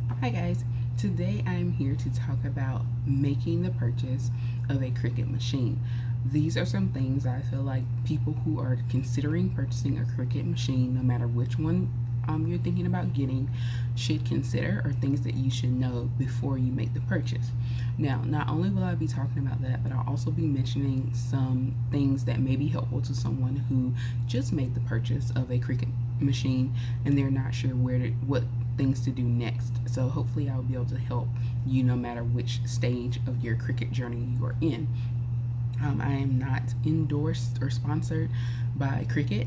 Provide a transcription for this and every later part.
Hi guys, today I'm here to talk about making the purchase of a Cricut machine. These are some things I feel like people who are considering purchasing a Cricut machine, no matter which one you're thinking about getting, should consider, or things that you should know before you make the purchase. Now, not only will I be talking about that, but I'll also be mentioning some things that may be helpful to someone who just made the purchase of a Cricut machine and they're not sure what things to do next. So hopefully I'll be able to help you no matter which stage of your Cricut journey you are in. I am not endorsed or sponsored by Cricut.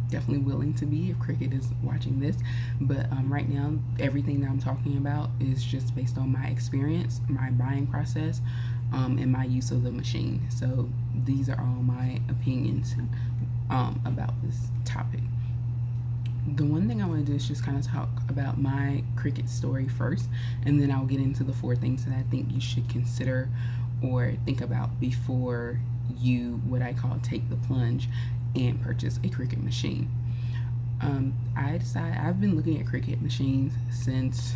Definitely willing to be if Cricut is watching this, but right now everything that I'm talking about is just based on my experience, my buying process, and my use of the machine. So these are all my opinions about this topic. The one thing I want to do is just kind of talk about my Cricut story first, and then I'll get into the 4 things that I think you should consider or think about before you, what I call, take the plunge and purchase a Cricut machine. I've been looking at Cricut machines since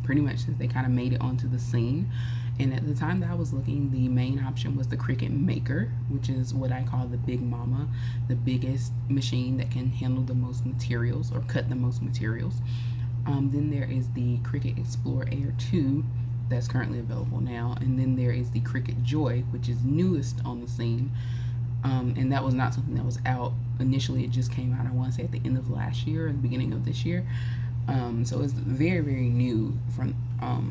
pretty much since they kind of made it onto the scene. And at the time that I was looking, the main option was the Cricut Maker, which is what I call the big mama, the biggest machine that can handle the most materials or cut the most materials. Then there is the Cricut Explore Air 2 that's currently available now. And then there is the Cricut Joy, which is newest on the scene. And that was not something that was out initially. It just came out, I want to say, at the end of last year or the beginning of this year. So it's very, very new from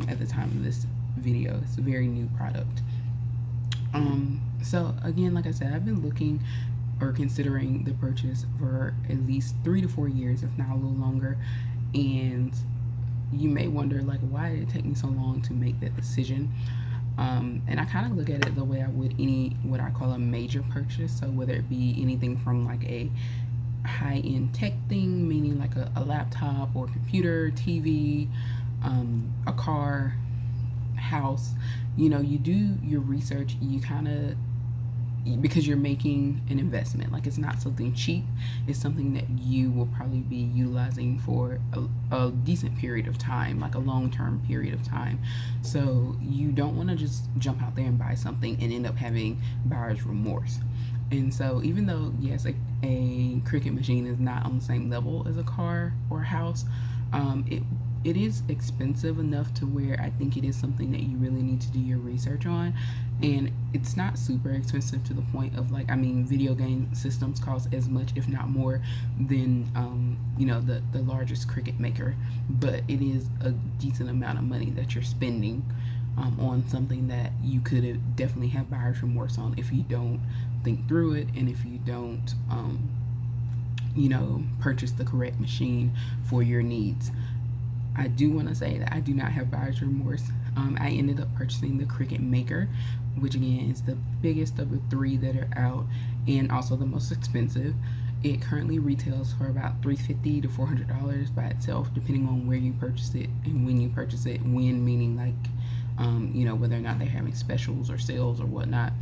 at the time of this video. It's a very new product. So again, like I said, I've been looking or considering the purchase for at least 3 to 4 years, if not a little longer. And you may wonder, like, why did it take me so long to make that decision? And I kind of look at it the way I would any what I call a major purchase. So whether it be anything from like a high-end tech thing, meaning like a laptop or computer, TV, a car, house, you do your research. You kind of, because you're making an investment, like it's not something cheap. It's something that you will probably be utilizing for a decent period of time, like a long-term period of time. So you don't want to just jump out there and buy something and end up having buyer's remorse. And so even though, yes, a Cricut machine is not on the same level as a car or a house, it is expensive enough to where I think it is something that you really need to do your research on. And it's not super expensive to the point of, like, I mean, video game systems cost as much, if not more, than the largest Cricut maker. But it is a decent amount of money that you're spending on something that you could definitely have buyer's remorse on if you don't think through it, and if you don't purchase the correct machine for your needs. I do want to say that I do not have buyer's remorse. I ended up purchasing the Cricut Maker, which again is the biggest of the 3 that are out and also the most expensive. It currently retails for about $350 to $400 by itself, depending on where you purchase it and when you purchase it. When meaning like, whether or not they're having specials or sales or whatnot.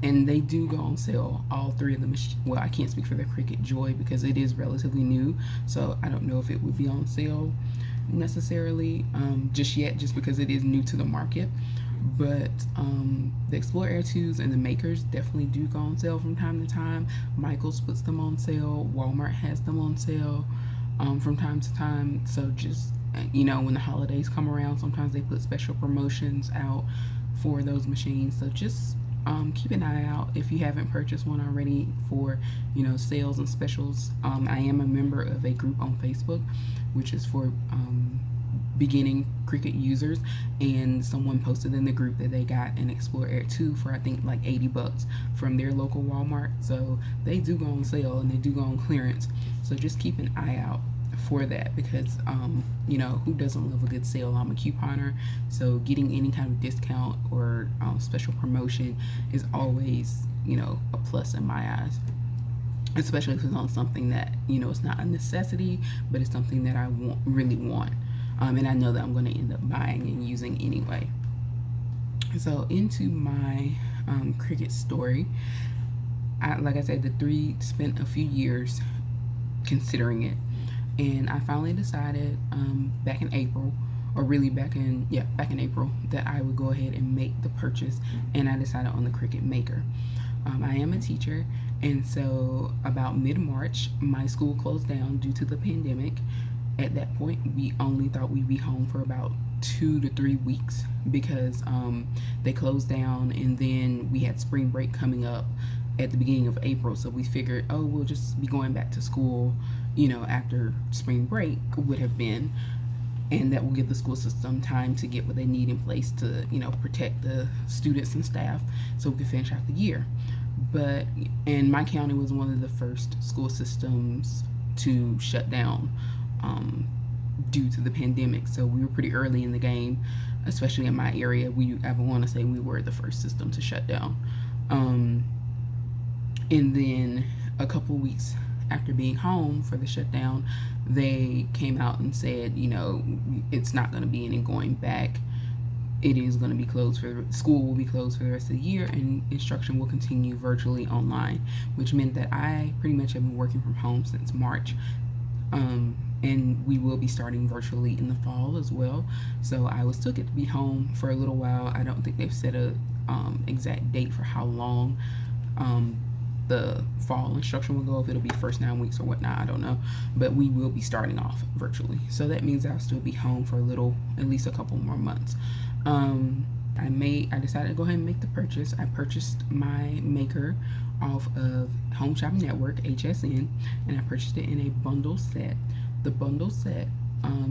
And they do go on sale, all 3 of them. Well, I can't speak for the Cricut Joy because it is relatively new, so I don't know if it would be on sale necessarily just yet, just because it is new to the market. But the Explore Air 2s and the Makers definitely do go on sale from time to time. Michaels puts them on sale. Walmart has them on sale from time to time. So just, when the holidays come around, sometimes they put special promotions out for those machines. So just keep an eye out if you haven't purchased one already for sales and specials. I am a member of a group on Facebook, which is for beginning Cricut users, and someone posted in the group that they got an Explore Air 2 for I think like $80 from their local Walmart. So they do go on sale and they do go on clearance. So just keep an eye out for that, because who doesn't love a good sale? I'm a couponer, so getting any kind of discount or special promotion is always a plus in my eyes, especially if it's on something that it's not a necessity, but it's something that I really want, and I know that I'm going to end up buying and using anyway. So into my Cricut story, like I said, the 3 spent a few years considering it. And I finally decided back in April, or really back in April, that I would go ahead and make the purchase. And I decided on the Cricut Maker. I am a teacher, and so about mid-March, my school closed down due to the pandemic. At that point, we only thought we'd be home for about 2 to 3 weeks because they closed down, and then we had spring break coming up at the beginning of April. So we figured, oh, we'll just be going back to school, after spring break would have been, and that will give the school system time to get what they need in place to, protect the students and staff so we can finish out the year. But, and my county was one of the first school systems to shut down due to the pandemic. So we were pretty early in the game, especially in my area. I want to say we were the first system to shut down. And then a couple weeks after being home for the shutdown, they came out and said, it's not going to be any going back. It is going to be closed school will be closed for the rest of the year, and instruction will continue virtually online, which meant that I pretty much have been working from home since March. And we will be starting virtually in the fall as well. So I will still get to be home for a little while. I don't think they've set a exact date for how long the fall instruction will go, if it'll be first 9 weeks or whatnot, I don't know. But we will be starting off virtually. So that means I'll still be home for at least a couple more months. I decided to go ahead and make the purchase. I purchased my maker off of Home Shopping Network, HSN, and I purchased it in a bundle set. The bundle set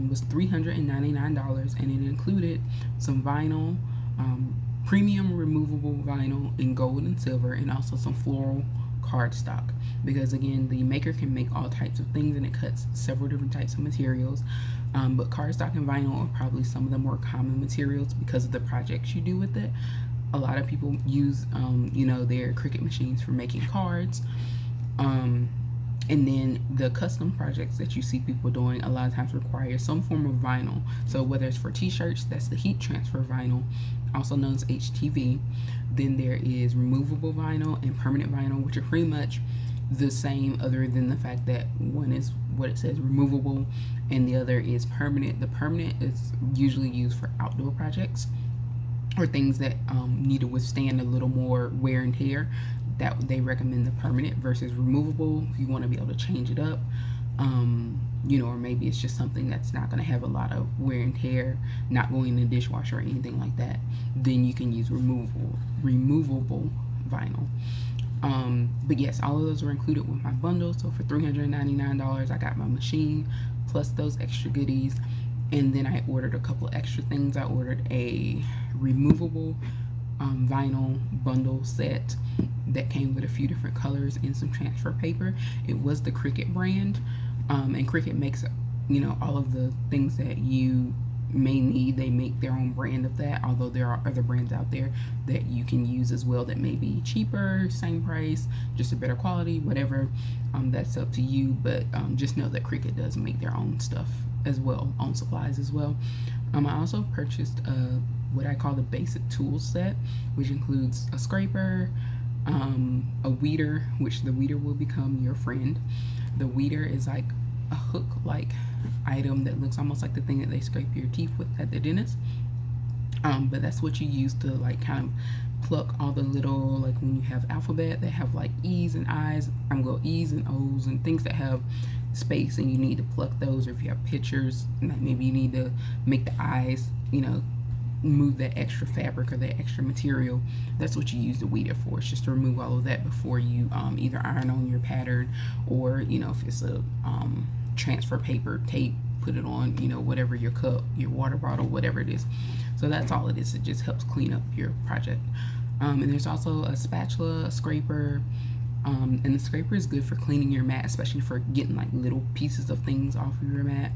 was $399, and it included some vinyl, premium removable vinyl in gold and silver, and also some floral cardstock, because again, the maker can make all types of things and it cuts several different types of materials, but cardstock and vinyl are probably some of the more common materials because of the projects you do with it. A lot of people use their Cricut machines for making cards, and then the custom projects that you see people doing a lot of times require some form of vinyl. So whether it's for t-shirts, that's the heat transfer vinyl, also known as HTV. Then there is removable vinyl and permanent vinyl, which are pretty much the same, other than the fact that one is what it says, removable, and the other is permanent. The permanent is usually used for outdoor projects or things that need to withstand a little more wear and tear. That they recommend the permanent versus removable if you want to be able to change it up, or maybe it's just something that's not going to have a lot of wear and tear, not going in the dishwasher or anything like that. Then you can use removable vinyl. But yes, all of those were included with my bundle. So for $399, I got my machine plus those extra goodies, and then I ordered a couple extra things. I ordered a removable vinyl bundle set that came with a few different colors and some transfer paper. It was the Cricut brand, and Cricut makes all of the things that you may need. They make their own brand of that, although there are other brands out there that you can use as well that may be cheaper, same price, just a better quality, whatever. That's up to you, but just know that Cricut does make their own stuff as well, own supplies as well. I also purchased what I call the basic tool set, which includes a scraper, a weeder, which the weeder will become your friend. The weeder is like a hook-like item that looks almost like the thing that they scrape your teeth with at the dentist. But that's what you use to kind of pluck all the little, like when you have alphabet that have like E's and I's, E's and O's and things that have space, and you need to pluck those. Or if you have pictures, maybe you need to make the eyes, move that extra fabric or that extra material. That's what you use the weeder for. It's just to remove all of that before you either iron on your pattern, or if it's a transfer paper, tape, put it on whatever, your cup, your water bottle, whatever it is. So that's all it is. It just helps clean up your project. And there's also a spatula, a scraper, and the scraper is good for cleaning your mat, especially for getting like little pieces of things off of your mat.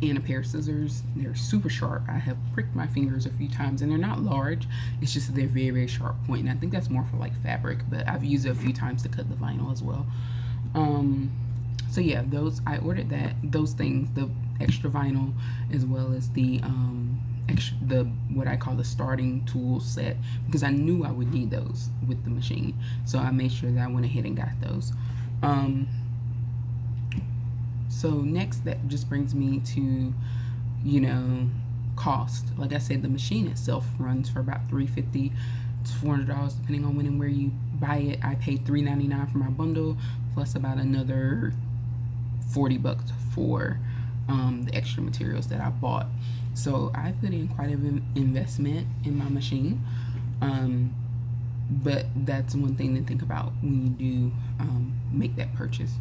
And a pair of scissors. They're super sharp. I have pricked my fingers a few times, and they're not large. It's just that they're very, very sharp point, and I think that's more for like fabric, but I've used it a few times to cut the vinyl as well. So yeah, I ordered those things, the extra vinyl, as well as the what I call the starting tool set, because I knew I would need those with the machine. So I made sure that I went ahead and got those. So next, that just brings me to, you know, cost. Like I said, the machine itself runs for about $350 to $400 depending on when and where you buy it. I paid $399 for my bundle, plus about another $40 for the extra materials that I bought. So I put in quite an investment in my machine. But that's one thing to think about when you do make that purchase.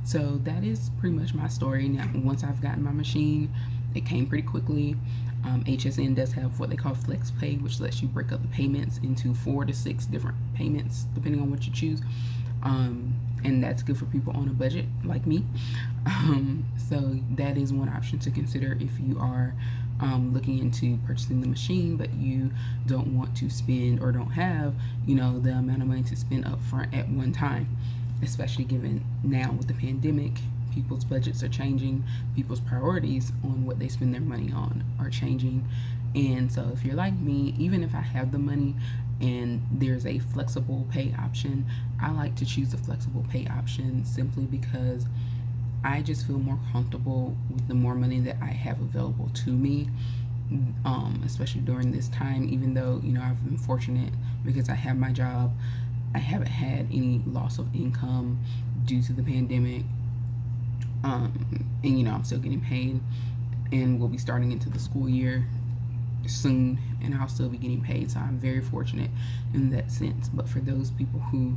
So that is pretty much my story. Now, once I've gotten my machine, it came pretty quickly. HSN does have what they call flex pay, which lets you break up the payments into 4 to 6 different payments depending on what you choose. And that's good for people on a budget like me. So that is one option to consider if you are looking into purchasing the machine, but you don't want to spend or don't have, you know, the amount of money to spend up front at one time, especially given now with the pandemic, people's budgets are changing, people's priorities on what they spend their money on are changing. And so if you're like me, even if I have the money and there's a flexible pay option, I like to choose the flexible pay option simply because I just feel more comfortable with the more money that I have available to me, especially during this time. Even though, you know, I've been fortunate because I have my job, I haven't had any loss of income due to the pandemic. And, you know, I'm still getting paid, and we'll be starting into the school year soon, and I'll still be getting paid. So I'm very fortunate in that sense. But for those people who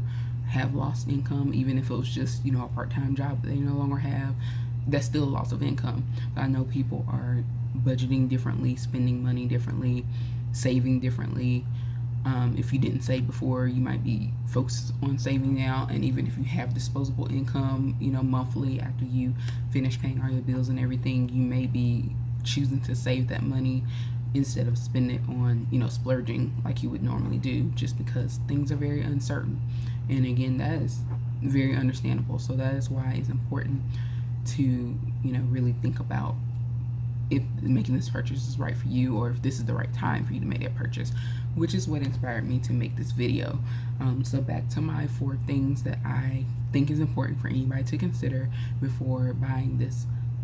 have lost income, even if it was just, you know, a part-time job that they no longer have, that's still a loss of income. So I know people are budgeting differently, spending money differently, saving differently. If you didn't save before, you might be focused on saving now. And even if you have disposable income, you know, monthly after you finish paying all your bills and everything, you may be choosing to save that money instead of spending it on, you know, splurging like you would normally do, just because things are very uncertain. And again, that is very understandable. So that is why it's important to, you know, really think about if making this purchase is right for you, or if this is the right time for you to make that purchase, which is what inspired me to make this video. So back to my 4 things that I think is important for anybody to consider before buying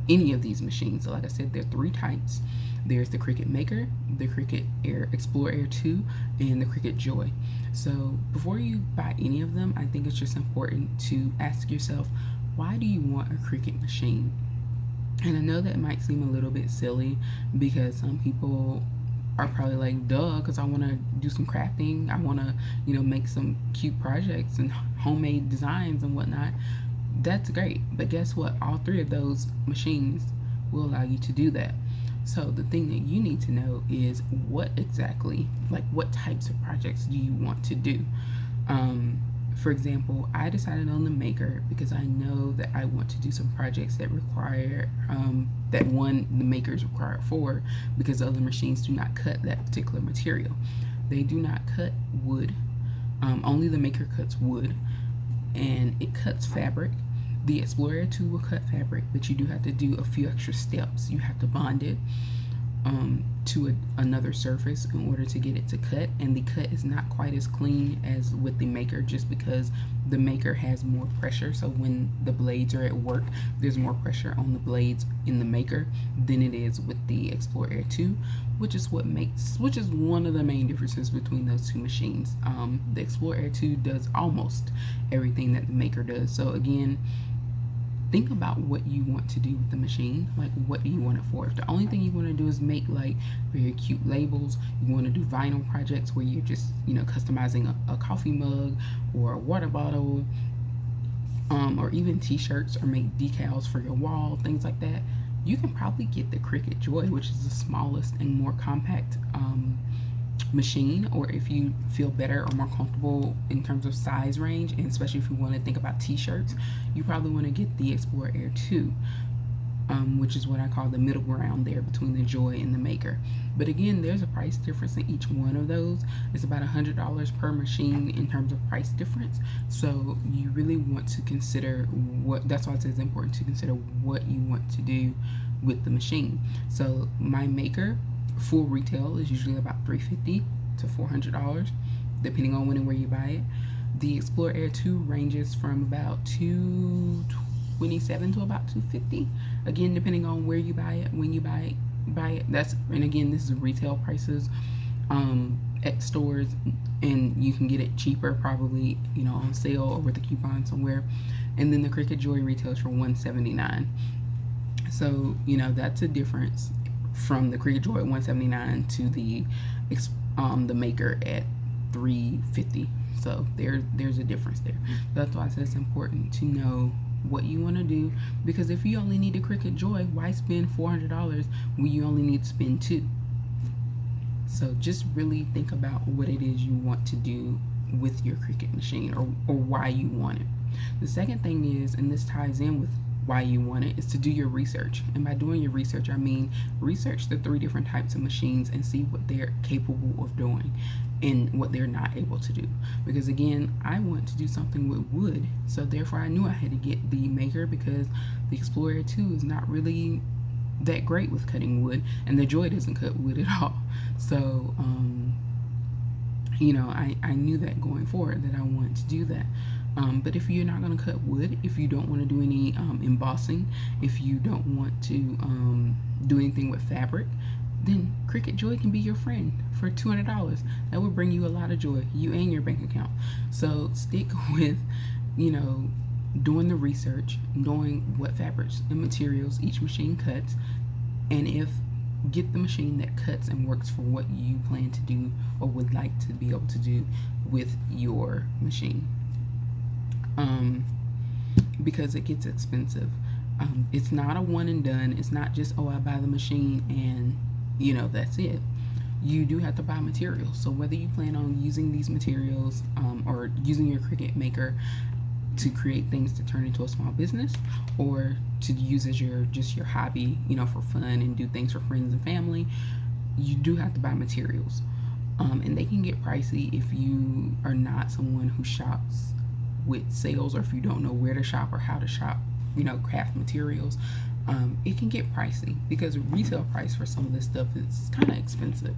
any of these machines. So like I said, there are 3 types. There's the Cricut Maker, the Cricut Explore Air 2, and the Cricut Joy. So before you buy any of them, I think it's just important to ask yourself, why do you want a Cricut machine? And I know that might seem a little bit silly because some people are probably like, duh, because I want to do some crafting. I want to, you know, make some cute projects and homemade designs and whatnot. That's great. But guess what? All 3 of those machines will allow you to do that. So the thing that you need to know is what exactly, like what types of projects do you want to do? For example, I decided on the Maker because I know that I want to do some projects that require, the Maker is required for, because other machines do not cut that particular material. They do not cut wood. Only the Maker cuts wood, and it cuts fabric. The Explorer 2 will cut fabric, but you do have to do a few extra steps. You have to bond it to another surface in order to get it to cut, and the cut is not quite as clean as with the Maker, just because the Maker has more pressure. So when the blades are at work, there's more pressure on the blades in the Maker than it is with the Explorer 2, which is one of the main differences between those 2 machines. The Explorer 2 does almost everything that the Maker does. So again, think about what you want to do with the machine. Like, what do you want it for? If the only thing you want to do is make like very cute labels, you want to do vinyl projects where you're just, you know, customizing a coffee mug or a water bottle, or even t-shirts, or make decals for your wall, things like that, you can probably get the Cricut Joy, which is the smallest and more compact machine. Or if you feel better or more comfortable in terms of size range, and especially if you want to think about t-shirts, you probably want to get the Explorer Air 2, which is what I call the middle ground there between the Joy and the Maker. But again, there's a price difference in each one of those. It's about $100 per machine in terms of price difference. So you really want to consider that's why it says it's important to consider what you want to do with the machine. So my Maker full retail is usually about $350 to $400, depending on when and where you buy it. The Explorer Air 2 ranges from about $227 to about $250, again depending on where you buy it, when you buy it. That's, and again, this is retail prices at stores, and you can get it cheaper probably, on sale or with a coupon somewhere. And then the Cricut Joy retails for $179. So that's a difference from the Cricut Joy at $179 to the Maker at $350. So there's a difference there. That's why I said it's important to know what you want to do, because if you only need a Cricut Joy, why spend $400 when you only need to spend $200? So just really think about what it is you want to do with your Cricut machine, or why you want it. The second thing is, and this ties in with why you want it, is to do your research. And by doing your research, I mean research the 3 different types of machines and see what they're capable of doing and what they're not able to do. Because again, I want to do something with wood, so therefore I knew I had to get the Maker, because the Explorer 2 is not really that great with cutting wood, and the Joy doesn't cut wood at all. So I knew that going forward that I wanted to do that. But if you're not going to cut wood, if you don't want to do any embossing, if you don't want to do anything with fabric, then Cricut Joy can be your friend for $200. That would bring you a lot of joy, you and your bank account. So stick with, doing the research, knowing what fabrics and materials each machine cuts, and get the machine that cuts and works for what you plan to do or would like to be able to do with your machine. Because it gets expensive. It's not a one and done. It's not just, I buy the machine and that's it. You do have to buy materials. So whether you plan on using these materials or using your Cricut Maker to create things to turn into a small business, or to use as your hobby, for fun and do things for friends and family, you do have to buy materials. And they can get pricey if you are not someone who shops with sales, or if you don't know where to shop or how to shop, craft materials. It can get pricey because retail price for some of this stuff is kind of expensive.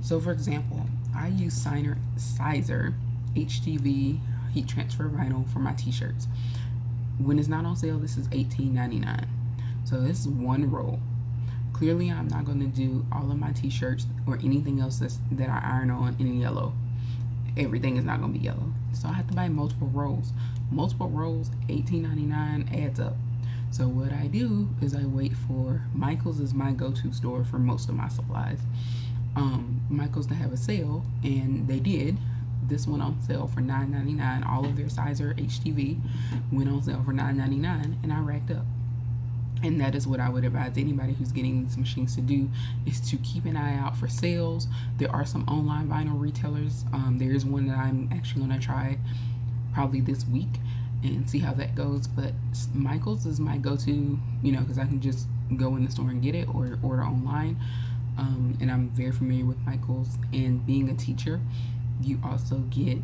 So for example, I use Sizer HTV heat transfer vinyl for my t-shirts. When it's not on sale, this is $18.99. So this is one roll. Clearly I'm not going to do all of my t-shirts or anything else that I iron on in yellow. Everything is not going to be yellow, so I have to buy multiple rolls. $18.99 adds up. So what I do is I wait for Michael's is my go-to store for most of my supplies. Michael's to have a sale, and they did. This went on sale for $9.99. All of their Sizer HTV went on sale for $9.99, and I racked up. And that is what I would advise anybody who's getting these machines to do, is to keep an eye out for sales. There are some online vinyl retailers. There is one that I'm actually going to try probably this week and see how that goes. But Michael's is my go-to, because I can just go in the store and get it, or order online. And I'm very familiar with Michael's. And being a teacher, you also get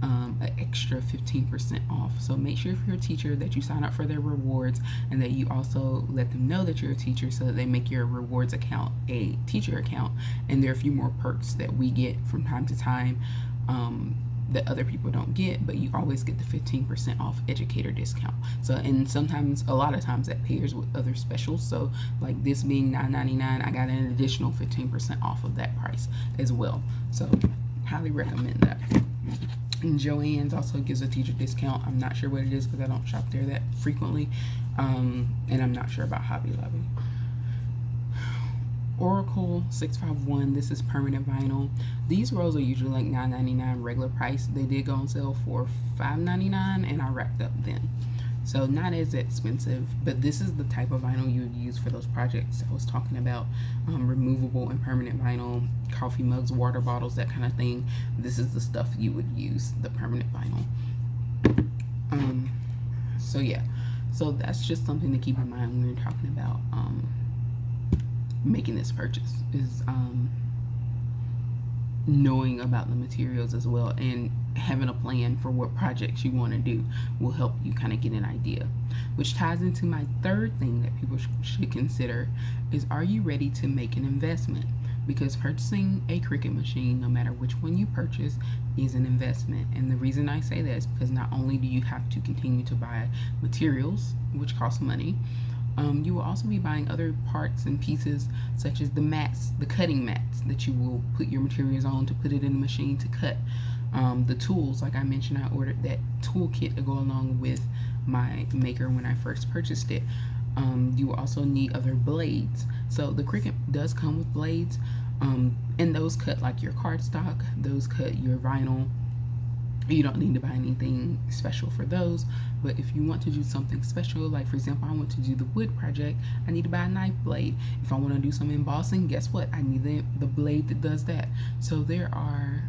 an extra 15% off. So make sure if you're a teacher that you sign up for their rewards, and that you also let them know that you're a teacher, so that they make your rewards account a teacher account. And there are a few more perks that we get from time to time that other people don't get, but you always get the 15% off educator discount. So, and sometimes, a lot of times, that pairs with other specials. So like this being $9.99, I got an additional 15% off of that price as well. So highly recommend that. And Joann's also gives a teacher discount. I'm not sure what it is because I don't shop there that frequently. And I'm not sure about Hobby Lobby. Oracle 651, this is permanent vinyl. These rolls are usually like $9.99 regular price. They did go on sale for $5.99, and I racked up then. So not as expensive, but this is the type of vinyl you would use for those projects I was talking about. Removable and permanent vinyl, coffee mugs, water bottles, that kind of thing. This is the stuff you would use, the permanent vinyl. So yeah, so that's just something to keep in mind when we're talking about making this purchase, is knowing about the materials as well, and having a plan for what projects you want to do will help you kind of get an idea. Which ties into my third thing that people should consider is, are you ready to make an investment? Because purchasing a Cricut machine, no matter which one you purchase, is an investment. And the reason I say that is because not only do you have to continue to buy materials, which cost money, you will also be buying other parts and pieces, such as the mats, the cutting mats that you will put your materials on to put it in the machine to cut. The tools, like I mentioned, I ordered that toolkit to go along with my maker when I first purchased it. You will also need other blades. So the Cricut does come with blades, and those cut like your cardstock, those cut your vinyl. You don't need to buy anything special for those, but if you want to do something special, like for example, I want to do the wood project, I need to buy a knife blade. If I want to do some embossing, guess what? I need the blade that does that. So there are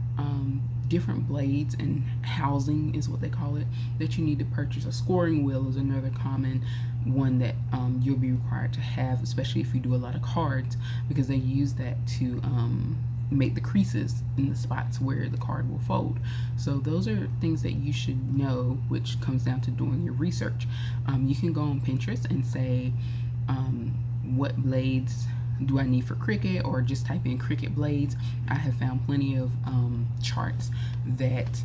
different blades, and housing is what they call it, that you need to purchase. A scoring wheel is another common one that you'll be required to have, especially if you do a lot of cards, because they use that to make the creases in the spots where the card will fold. So those are things that you should know, which comes down to doing your research. You can go on Pinterest and say, what blades do I need for Cricut, or just type in Cricut blades. I have found plenty of charts that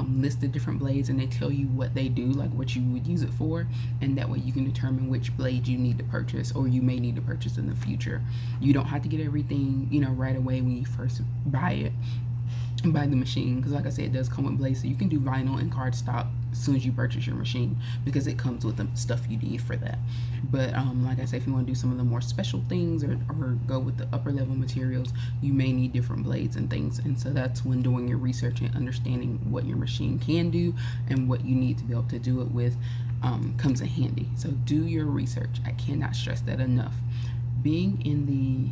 list the different blades, and they tell you what they do, like what you would use it for, and that way you can determine which blade you need to purchase, or you may need to purchase in the future. You don't have to get everything, right away when you first buy it, buy the machine, because like I said, it does come with blades, so you can do vinyl and cardstock as soon as you purchase your machine, because it comes with the stuff you need for that. But like I said, if you want to do some of the more special things, or go with the upper level materials, you may need different blades and things. And so that's when doing your research and understanding what your machine can do and what you need to be able to do it with comes in handy. So do your research. I cannot stress that enough. Being in the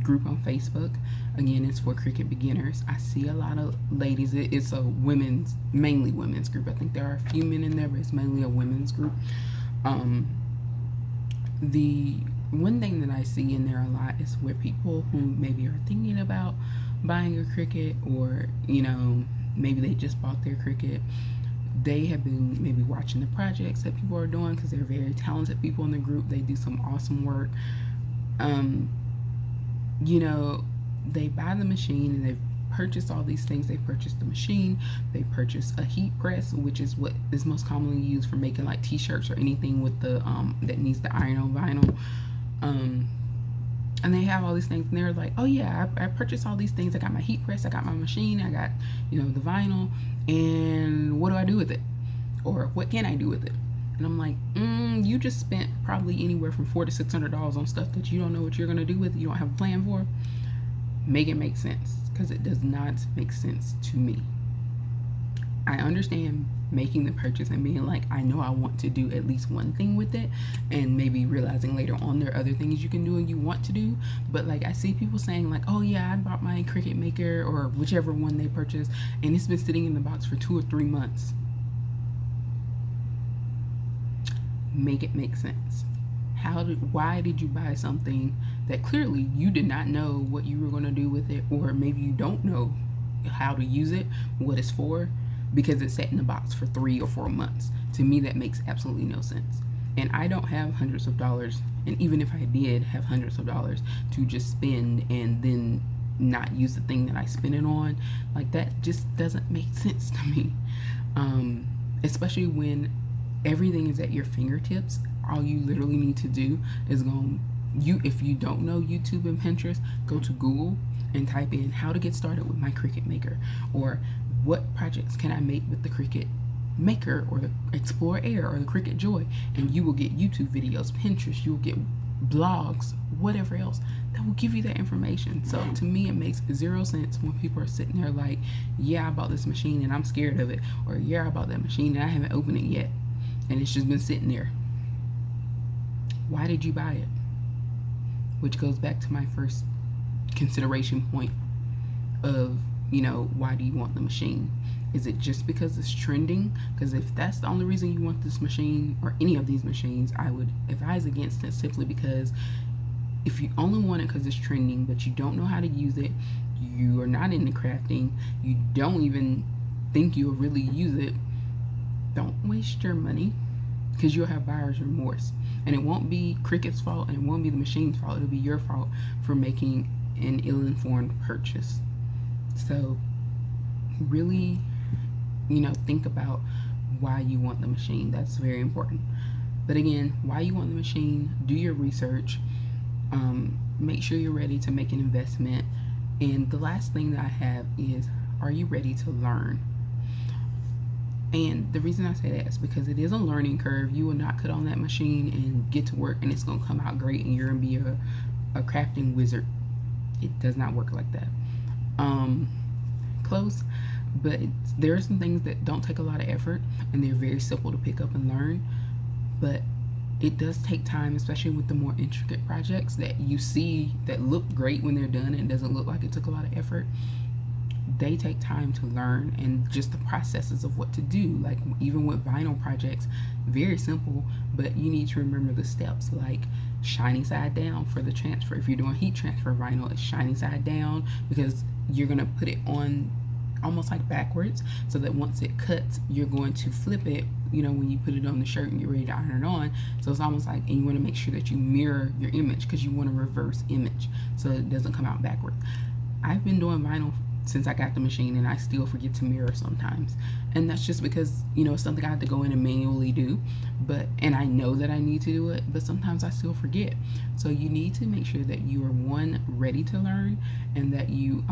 group on Facebook, again, it's for Cricut beginners. I see a lot of ladies. It's a mainly women's group. I think there are a few men in there, but it's mainly a women's group. The one thing that I see in there a lot is where people who maybe are thinking about buying a Cricut, or maybe they just bought their Cricut, they have been maybe watching the projects that people are doing, because they're very talented people in the group. They do some awesome work. They buy the machine and they've purchased all these things. They purchased the machine, they purchased a heat press, which is what is most commonly used for making like t-shirts or anything with the that needs the iron on vinyl. And they have all these things, and they're like, oh yeah, I purchased all these things. I got my heat press, I got my machine, I got the vinyl, and what do I do with it, or what can I do with it? And I'm like, you just spent probably anywhere from $400 to $600 on stuff that you don't know what you're gonna do with it. You don't have a plan for. Make it make sense, because it does not make sense to me. I understand making the purchase and being like, I know I want to do at least one thing with it, and maybe realizing later on there are other things you can do and you want to do. But like, I see people saying like, oh yeah, I bought my Cricut Maker or whichever one they purchased, and it's been sitting in the box for 2 or 3 months. Make it make sense. Why did you buy something that clearly you did not know what you were going to do with it, or maybe you don't know how to use it, what it's for, because it's sat in the box for 3 or 4 months? To me, that makes absolutely no sense. And I don't have hundreds of dollars, and even if I did have hundreds of dollars to just spend and then not use the thing that I spent it on, like that just doesn't make sense to me. Especially when everything is at your fingertips. All you literally need to do is if you don't know YouTube and Pinterest, go to Google and type in how to get started with my Cricut Maker, or what projects can I make with the Cricut Maker, or the Explore Air, or the Cricut Joy, and you will get YouTube videos, Pinterest, you will get blogs, whatever else that will give you that information. So to me, it makes 0 sense when people are sitting there like, yeah, I bought this machine and I'm scared of it, or yeah, I bought that machine and I haven't opened it yet, and it's just been sitting there. Why did you buy it? Which goes back to my first consideration point of, why do you want the machine? Is it just because it's trending? Because if that's the only reason you want this machine, or any of these machines, I would advise against it, simply because if you only want it because it's trending, but you don't know how to use it, you are not into crafting, you don't even think you'll really use it, don't waste your money, because you'll have buyer's remorse. And it won't be Cricut's fault, and it won't be the machine's fault. It'll be your fault for making an ill-informed purchase. So really, think about why you want the machine. That's very important. But again, why you want the machine, do your research, make sure you're ready to make an investment. And the last thing that I have is, are you ready to learn? And the reason I say that is because it is a learning curve. You will not cut on that machine and get to work and it's going to come out great and you're going to be a crafting wizard. It does not work like that. Close, but there are some things that don't take a lot of effort and they're very simple to pick up and learn. But it does take time, especially with the more intricate projects that you see that look great when they're done and it doesn't look like it took a lot of effort. They take time to learn, and just the processes of what to do. Like even with vinyl projects, very simple, but you need to remember the steps, like shiny side down for the transfer. If you're doing heat transfer vinyl, it's shiny side down because you're going to put it on almost like backwards, so that once it cuts, you're going to flip it, when you put it on the shirt and you're ready to iron it on. So it's almost like, and you want to make sure that you mirror your image because you want a reverse image so it doesn't come out backwards. I've been doing vinyl since I got the machine and I still forget to mirror sometimes, and that's just because it's something I have to go in and manually do, and I know that I need to do it, but sometimes I still forget. So you need to make sure that you are, one, ready to learn, and that you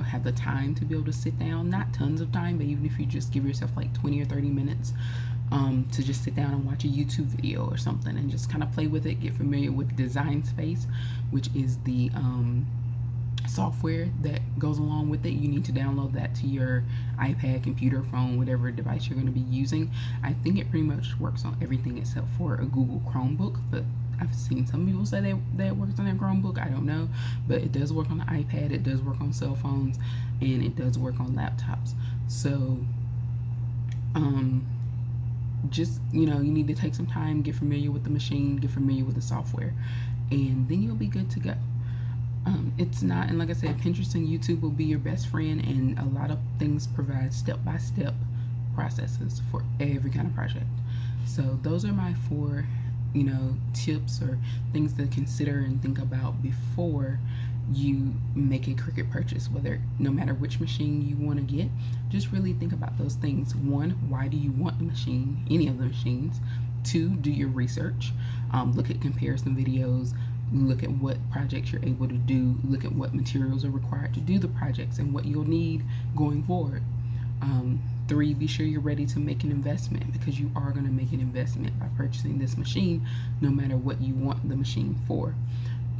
have the time to be able to sit down, not tons of time, but even if you just give yourself like 20 or 30 minutes to just sit down and watch a YouTube video or something and just kind of play with it, get familiar with Design Space, which is the software that goes along with it. You need to download that to your iPad, computer, phone, whatever device you're going to be using. I think it pretty much works on everything except for a Google Chromebook, but I've seen some people say that it works on their Chromebook. I don't know, but it does work on the iPad, it does work on cell phones, and it does work on laptops. So just you need to take some time, get familiar with the machine, get familiar with the software, and then you'll be good to go. It's not, and like I said, Pinterest and YouTube will be your best friend, and a lot of things provide step-by-step processes for every kind of project. So those are my 4 tips or things to consider and think about before you make a Cricut purchase, no matter which machine you want to get. Just really think about those things. 1, why do you want the machine, any of the machines? 2, do your research, look at comparison videos, look at what projects you're able to do, look at what materials are required to do the projects and what you'll need going forward. 3, be sure you're ready to make an investment, because you are going to make an investment by purchasing this machine, no matter what you want the machine for.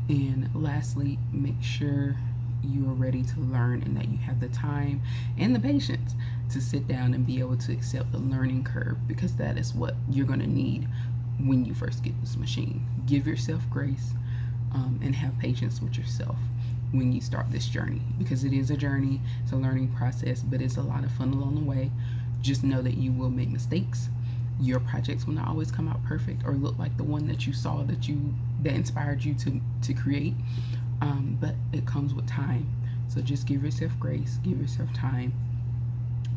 And lastly, make sure you are ready to learn and that you have the time and the patience to sit down and be able to accept the learning curve, because that is what you're going to need when you first get this machine. Give yourself grace and have patience with yourself when you start this journey, because it is a journey, it's a learning process, but it's a lot of fun along the way. Just know that you will make mistakes. Your projects will not always come out perfect or look like the one that you saw that inspired you to create, but it comes with time. So just give yourself grace, give yourself time,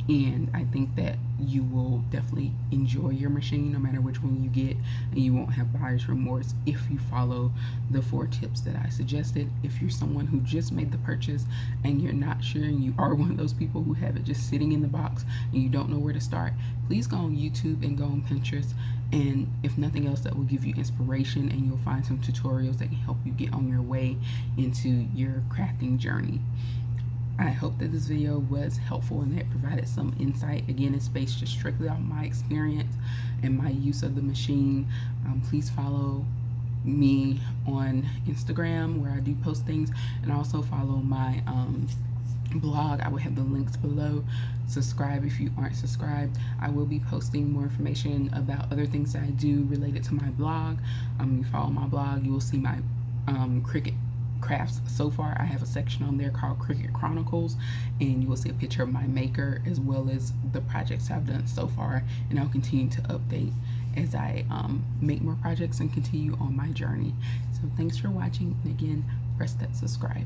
and I think that you will definitely enjoy your machine no matter which one you get, and you won't have buyer's remorse if you follow the 4 tips that I suggested. If you're someone who just made the purchase and you're not sure, and you are one of those people who have it just sitting in the box and you don't know where to start, please go on YouTube and go on Pinterest, and if nothing else, that will give you inspiration and you'll find some tutorials that can help you get on your way into your crafting journey. I hope that this video was helpful and that it provided some insight. Again, it's based just strictly on my experience and my use of the machine. Please follow me on Instagram, where I do post things, and also follow my blog. I will have the links below. Subscribe if you aren't subscribed. I will be posting more information about other things that I do related to my blog. You follow my blog, you will see my Cricut crafts so far. I have a section on there called Cricut Chronicles, and you will see a picture of my maker as well as the projects I've done so far, and I'll continue to update as I make more projects and continue on my journey. So thanks for watching, and again, press that subscribe.